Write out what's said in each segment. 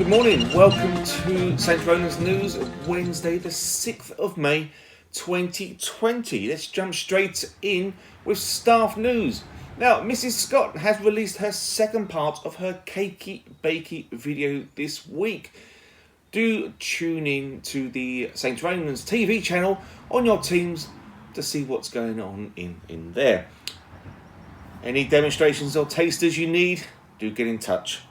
good morning. Welcome to St Ronan's News, Wednesday the 6th of May 2020. Let's jump straight in with staff news. Now, Mrs Scott has released her second part of her Cakey Bakey video this week. Do tune in to the St Ronan's TV channel on your teams to see what's going on in there. Any demonstrations or tasters you need, do get in touch.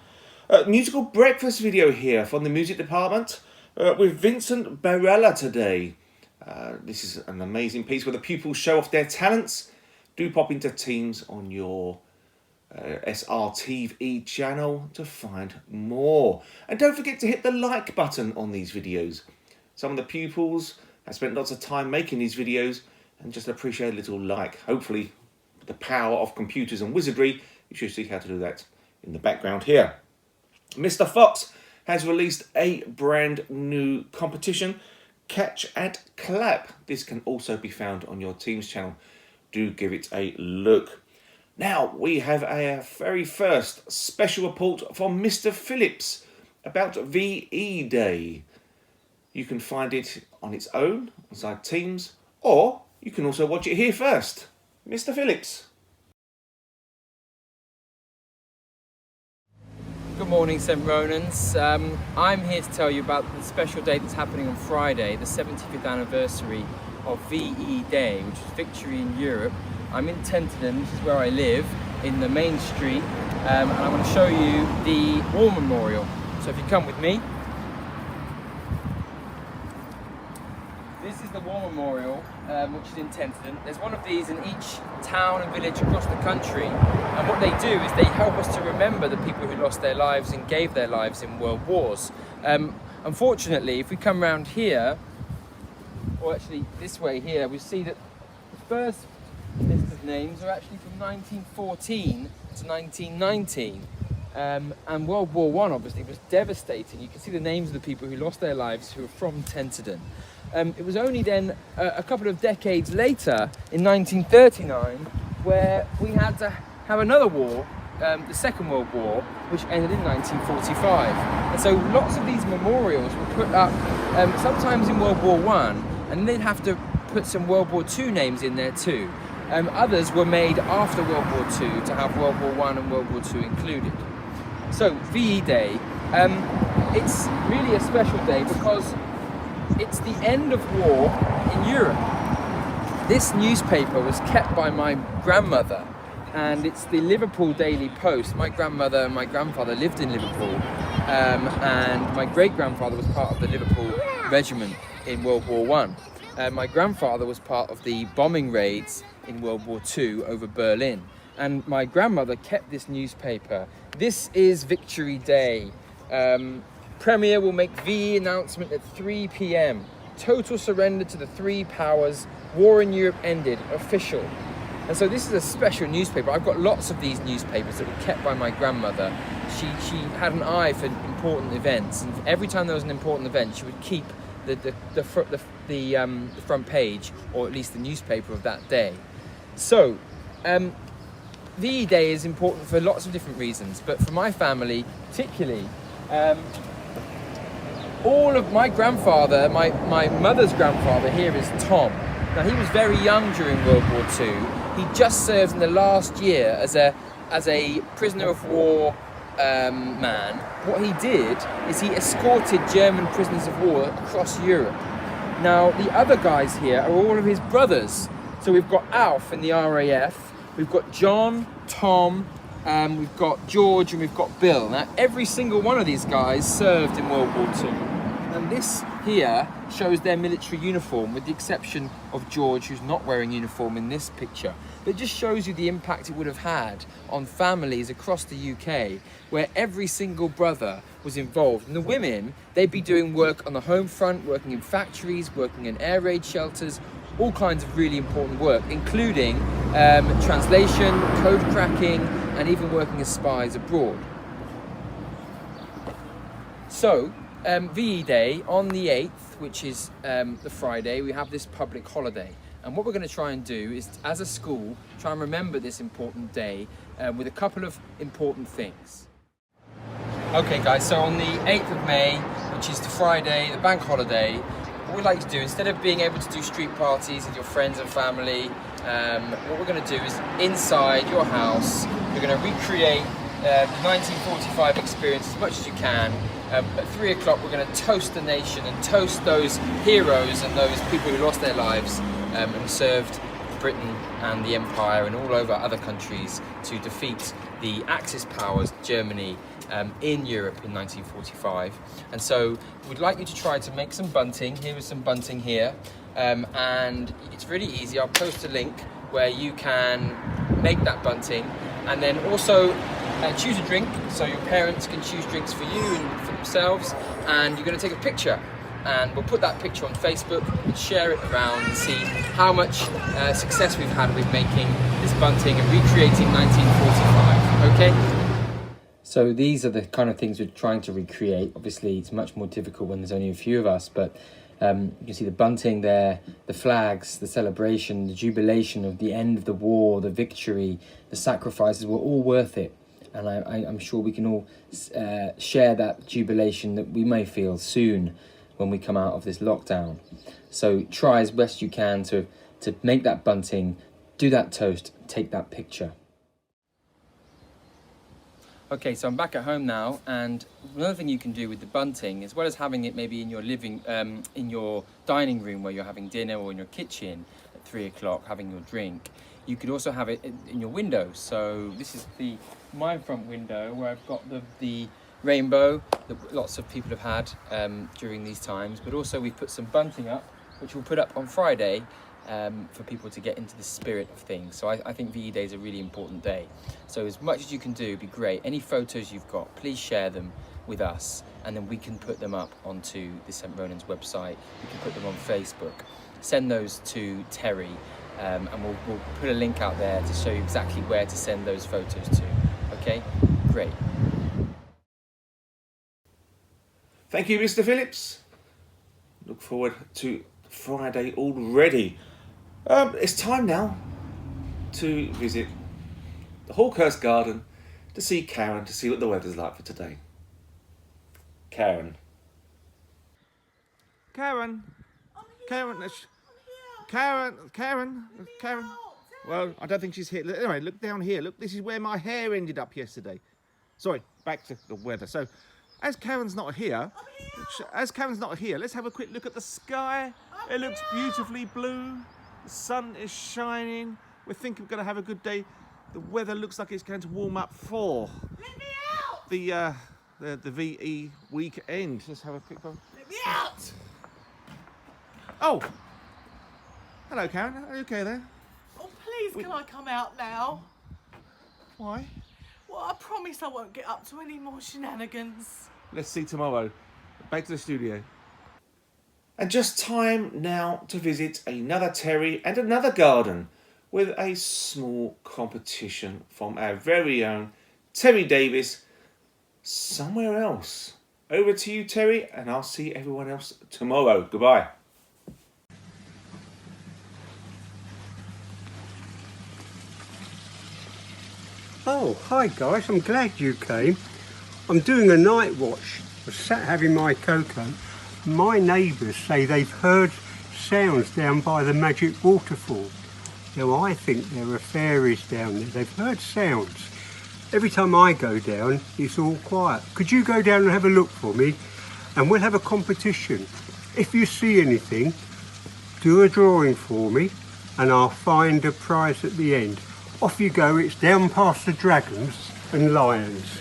Musical breakfast video here from the music department with Vincent Barella today. This is an amazing piece where the pupils show off their talents. Do pop into Teams on your SRTV channel to find more. And don't forget to hit the like button on these videos. Some of the pupils have spent lots of time making these videos and just appreciate a little like. Hopefully, with the power of computers and wizardry, you should see how to do that in the background here. Mr Fox has released a brand new competition, Catch and Clap. This can also be found on your Teams channel. Do give it a look. Now we have a very first special report from Mr Phillips about VE Day. You can find it on its own inside Teams, or you can also watch it here first. Mr Phillips. Good morning, St Ronan's. I'm here to tell you about the special day that's happening on Friday, the 75th anniversary of VE Day, which is Victory in Europe. I'm in Tenterden, which is where I live, in the main street, and I'm going to show you the War Memorial. So if you come with me. This is the War Memorial, which is in Tenterden. There's one of these in each town and village across the country, and what they do is they help us to remember the people who lost their lives and gave their lives in world wars. Unfortunately, if we come around here, or actually this way here, we see that the first list of names are actually from 1914 to 1919. And World War I obviously was devastating. You can see the names of the people who lost their lives who are from Tenterden. It was only then a couple of decades later, in 1939, where we had to have another war, the Second World War, which ended in 1945. And so lots of these memorials were put up sometimes in World War I, and they'd have to put some World War II names in there too. Others were made after World War II to have World War I and World War II included. So VE Day, it's really a special day because it's the end of war in Europe. This newspaper was kept by my grandmother, and it's the Liverpool Daily Post. My grandmother and my grandfather lived in Liverpool, and my great-grandfather was part of the Liverpool Regiment in World War I. My grandfather was part of the bombing raids in World War II over Berlin, and my grandmother kept this newspaper. This is Victory Day. Premier will make VE announcement at 3 p.m. Total surrender to the three powers. War in Europe ended. Official. And so this is a special newspaper. I've got lots of these newspapers that were kept by my grandmother. She had an eye for important events, and every time there was an important event, she would keep the front page, or at least the newspaper of that day. So, VE Day is important for lots of different reasons, but for my family particularly, all of my grandfather, my mother's grandfather here is Tom. Now he was very young during World War II. He just served in the last year as a prisoner of war man. What he did is he escorted German prisoners of war across Europe. Now the other guys here are all of his brothers. So we've got Alf in the RAF, we've got John, Tom, we've got George, and we've got Bill. Now every single one of these guys served in World War II. And this here shows their military uniform, with the exception of George, who's not wearing uniform in this picture. But it just shows you the impact it would have had on families across the UK, where every single brother was involved. And the women, they'd be doing work on the home front, working in factories, working in air raid shelters, all kinds of really important work, including translation, code cracking, and even working as spies abroad. So, VE Day on the 8th, which is the Friday, we have this public holiday. And what we're going to try and do is, as a school, try and remember this important day with a couple of important things. Okay guys, so on the 8th of May, which is the Friday, the bank holiday, what we like to do, instead of being able to do street parties with your friends and family, what we're going to do is inside your house, we're going to recreate the 1945 experience as much as you can. At 3 o'clock we're going to toast the nation and toast those heroes and those people who lost their lives and served Britain and the Empire and all over other countries to defeat the Axis powers, Germany, in Europe in 1945. And so we'd like you to try to make some bunting. Here is some bunting here, and it's really easy. I'll post a link where you can make that bunting, and then also choose a drink, so your parents can choose drinks for you and for themselves, and you're going to take a picture, and we'll put that picture on Facebook and share it around and see how much success we've had with making this bunting and recreating 1945, okay? So these are the kind of things we're trying to recreate. Obviously it's much more difficult when there's only a few of us, but you can see the bunting there, the flags, the celebration, the jubilation of the end of the war, the victory, the sacrifices were all worth it. And I'm sure we can all share that jubilation that we may feel soon when we come out of this lockdown. So try as best you can to make that bunting, do that toast, take that picture. Okay, so I'm back at home now, and another thing you can do with the bunting, as well as having it maybe in your in your dining room where you're having dinner, or in your kitchen at 3 o'clock having your drink, you could also have it in your window. So this is my front window where I've got the rainbow that lots of people have had during these times, but also we've put some bunting up, which we'll put up on Friday for people to get into the spirit of things. So I think VE Day is a really important day. So as much as you can do, it'd be great. Any photos you've got, please share them with us, and then we can put them up onto the St Ronan's website. We can put them on Facebook. Send those to Terry, and we'll put a link out there to show you exactly where to send those photos to. Okay, great. Thank you, Mr Phillips. Look forward to Friday already. It's time now to visit the Hawkhurst Garden to see Karen, to see what the weather's like for today. Karen. Karen. Karen. Karen. Well, I don't think she's here. Anyway, look down here. Look, this is where my hair ended up yesterday. Sorry, back to the weather. So, as Karen's not here, let's have a quick look at the sky. It looks beautifully blue. The sun is shining. We think we're going to have a good day. The weather looks like it's going to warm up for the VE weekend. Let's have a quick one. Let me out! Oh, hello, Karen. Are you okay there? Oh, please, can I come out now? Why? Well, I promise I won't get up to any more shenanigans. Let's see tomorrow. Back to the studio. And just time now to visit another Terry and another garden with a small competition from our very own Terry Davis somewhere else. Over to you, Terry, and I'll see everyone else tomorrow. Goodbye. Oh, hi guys, I'm glad you came. I'm doing a night watch. I was sat having my cocoa. My neighbours say they've heard sounds down by the magic waterfall. Now I think there are fairies down there. They've heard sounds. Every time I go down, it's all quiet. Could you go down and have a look for me? And we'll have a competition. If you see anything, do a drawing for me and I'll find a prize at the end. Off you go, it's down past the dragons and lions.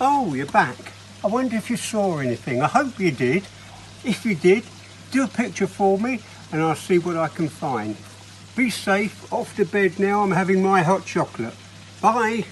Oh, you're back. I wonder if you saw anything. I hope you did. If you did, do a picture for me and I'll see what I can find. Be safe, off to bed now, I'm having my hot chocolate. Bye!